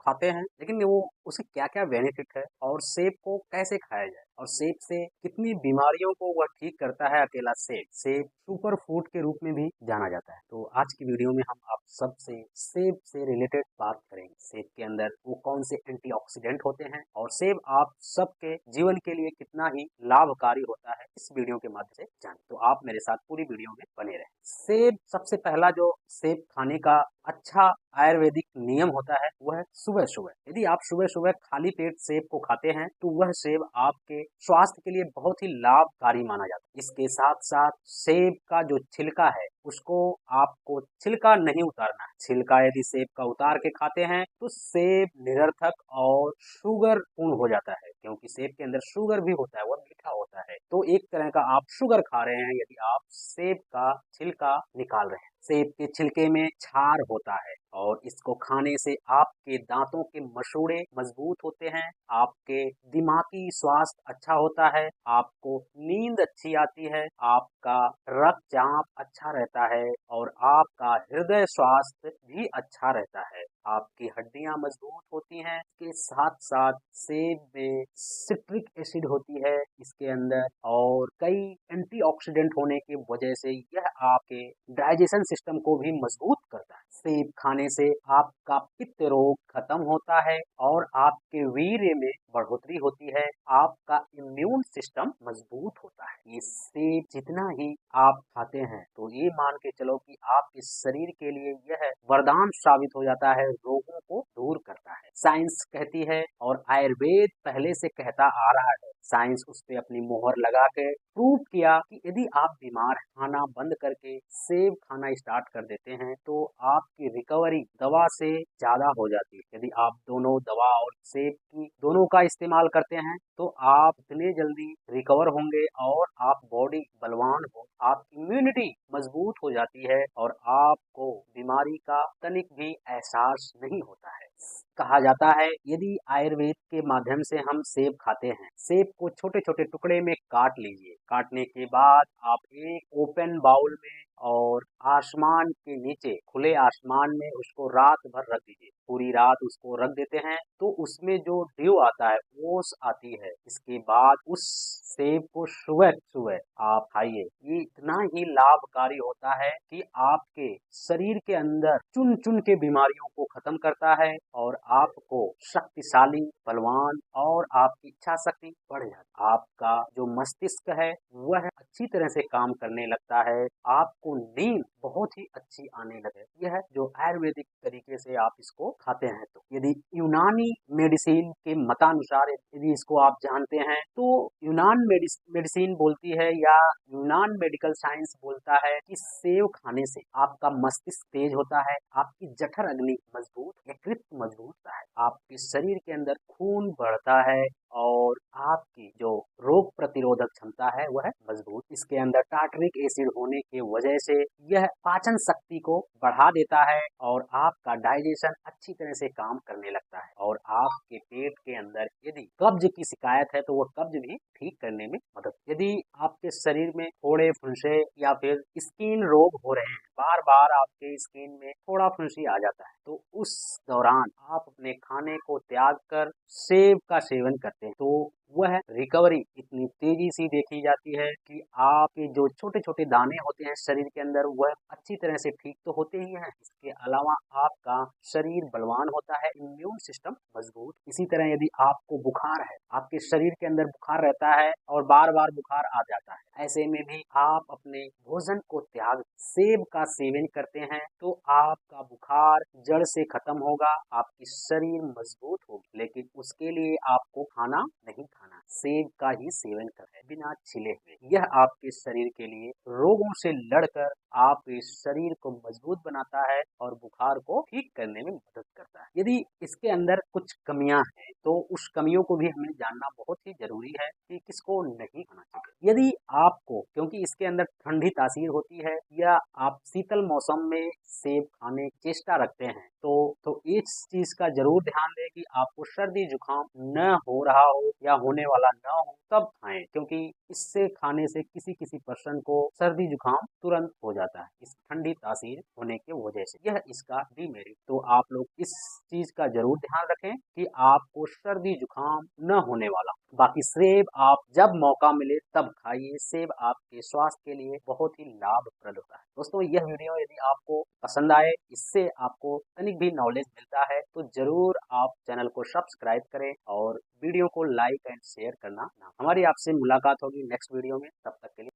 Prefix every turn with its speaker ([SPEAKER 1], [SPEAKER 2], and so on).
[SPEAKER 1] खाते हैं, लेकिन वो उसे क्या-क्या बेनिफिट है और सेब को कैसे खाया जाए और सेब से कितनी बीमारियों को वह ठीक करता है अकेला सेब। सेब सुपर फूड के रूप में भी जाना जाता है। तो आज की वीडियो में हम आप सबसे सेब से रिलेटेड बात करेंगे। सेब के अंदर वो कौन से एंटीऑक्सीडेंट होते हैं और सेब आप सबके जीवन के लिए कितना ही लाभकारी होता है, इस वीडियो के माध्यम से जानें। तो आप मेरे साथ पूरी वीडियो में बने रहें। सेब सबसे पहला जो सेब खाने का अच्छा आयुर्वेदिक नियम होता है वह है सुबह-सुबह। यदि आप सुबह-सुबह खाली पेट सेब को खाते हैं तो वह सेब आपके स्वास्थ्य के लिए बहुत ही लाभकारी माना जाता है। इसके साथ-साथ सेब का जो छिलका है उसको आपको छिलका नहीं उतारना है। छिलका यदि सेब का उतार के खाते हैं तो सेब निरर्थक और शुगर पूर्ण हो जाता है, क्योंकि सेब के अंदर शुगर भी होता है, वह मीठा होता है। तो एक तरह का आप शुगर खा रहे हैं यदि आप सेब का छिलका निकाल रहे हैं। सेब के छिलके में क्षार होता है और इसको खाने से आपके दांतों के मसूड़े मजबूत होते हैं, आपके दिमागी स्वास्थ्य अच्छा होता है, आपको नींद अच्छी आती है, आपका रक्तचाप अच्छा रहता है और आपका हृदय स्वास्थ्य भी अच्छा रहता है। आपकी हड्डियां मजबूत होती हैं। इसके साथ साथ सेब में सिट्रिक एसिड होती है इसके अंदर और कई एंटीऑक्सीडेंट होने की वजह से यह आपके डाइजेशन सिस्टम को भी मजबूत करता है। सेब खाने से आपका पित्त रोग खत्म होता है और आपके वीर्य में बढ़ोतरी होती है, आपका इम्यून सिस्टम मजबूत होता है। ये सेब जितना ही आप खाते हैं तो ये मान के चलो कि आपके शरीर के लिए यह वरदान साबित हो जाता है, रोगों को दूर करता है। साइंस कहती है और आयुर्वेद पहले से कहता आ रहा है, साइंस उस पे अपनी मोहर लगा के प्रूव किया कि यदि आप बीमार खाना बंद करके सेब खाना स्टार्ट कर देते हैं तो आपकी रिकवरी दवा से ज्यादा हो जाती है। यदि आप दोनों दवा और सेब की दोनों का इस्तेमाल करते हैं तो आप इतने जल्दी रिकवर होंगे और आप बॉडी बलवान हो, आप इम्यूनिटी मजबूत हो जाती है और आपको बीमारी का तनिक भी एहसास नहीं होता है। कहा जाता है यदि आयुर्वेद के माध्यम से हम सेब खाते हैं, सेब को छोटे छोटे टुकड़े में काट लीजिए। काटने के बाद आप एक ओपन बाउल में और आसमान के नीचे खुले आसमान में उसको रात भर रख दीजिए। पूरी रात उसको रख देते हैं तो उसमें जो ड्यू आता है, ओस आती है, इसके बाद उस सेब को सुबह सुबह आप खाइए। ये इतना ही लाभकारी होता है कि आपके शरीर के अंदर चुन चुन के बीमारियों को खत्म करता है और आपको शक्तिशाली, बलवान और आपकी इच्छा शक्ति बढ़ जाती है। आपका जो मस्तिष्क है वह अच्छी तरह से काम करने लगता है, आपको नींद बहुत ही अच्छी आने लगे। यह जो आयुर्वेदिक तरीके से आप इसको खाते हैं। तो यदि यूनानी मेडिसिन के मतानुसार यदि इसको आप जानते हैं तो यूनान मेडिसिन बोलती है या यूनान मेडिकल साइंस बोलता है कि सेब खाने से आपका मस्तिष्क तेज होता है, आपकी जठर अग्नि मजबूत, यकृत मजबूत होता है, आपके शरीर के अंदर खून बढ़ता है और आपकी जो रोग प्रतिरोधक क्षमता है वह मजबूत। इसके अंदर टार्टरिक एसिड होने की वजह से यह पाचन शक्ति को बढ़ा देता है और आपका डाइजेशन अच्छी तरह से काम करने लगता है और आपके पेट के अंदर यदि कब्ज की शिकायत है तो वह कब्ज भी ठीक करने में मदद। यदि आपके शरीर में फोड़े फुंसे या फिर स्किन रोग हो रहे हैं, बार बार आपके स्किन में फोड़ा फुंसी आ जाता है, तो उस दौरान आप अपने खाने को त्याग कर सेब का सेवन करते हैं तो वह रिकवरी इतनी तेजी से देखी जाती है कि आपके जो छोटे छोटे दाने होते हैं शरीर के अंदर वह अच्छी तरह से ठीक तो होते ही हैं, इसके अलावा आपका शरीर बलवान होता है, इम्यून सिस्टम मजबूत। इसी तरह यदि आपको बुखार है, आपके शरीर के अंदर बुखार रहता है और बार बार बुखार आ जाता है, ऐसे में भी आप अपने भोजन को त्याग सेब का सेवन करते हैं तो आपका बुखार जड़ से खत्म होगा, आपकी शरीर मजबूत होगी। लेकिन उसके लिए आपको खाना नहीं खाना, सेब का ही सेवन करें बिना छिले हुए। यह आपके शरीर के लिए रोगों से लड़कर आपके शरीर को मजबूत बनाता है और बुखार को ठीक करने में मदद करता है। यदि इसके अंदर कुछ कमियां हैं तो उस कमियों को भी हमें जानना बहुत ही जरूरी है कि किसको नहीं खाना चाहिए। यदि आपको, क्योंकि इसके अंदर ठंडी तासीर होती है या आप शीतल मौसम में सेब खाने की चेष्टा रखते हैं तो इस चीज का जरूर ध्यान दें कि आपको सर्दी जुकाम न हो रहा हो या होने वाला न हो तब खाएं, क्योंकि इससे खाने से किसी किसी पर्सन को सर्दी जुकाम तुरंत हो जाता है, इस ठंडी तासीर होने की वजह से। यह इसका डीमेरिट। तो आप लोग इस चीज का जरूर ध्यान रखें कि आपको सर्दी जुकाम न होने वाला। बाकी सेब आप जब मौका मिले तब खाइए। सेब आपके स्वास्थ्य के लिए बहुत ही लाभप्रद होता है। दोस्तों, यह वीडियो यदि आपको पसंद आए, इससे आपको तनिक भी नॉलेज मिलता है, तो जरूर आप चैनल को सब्सक्राइब करें और वीडियो को लाइक एंड शेयर करना ना। हमारी आपसे मुलाकात होगी नेक्स्ट वीडियो में, तब तक के लिए।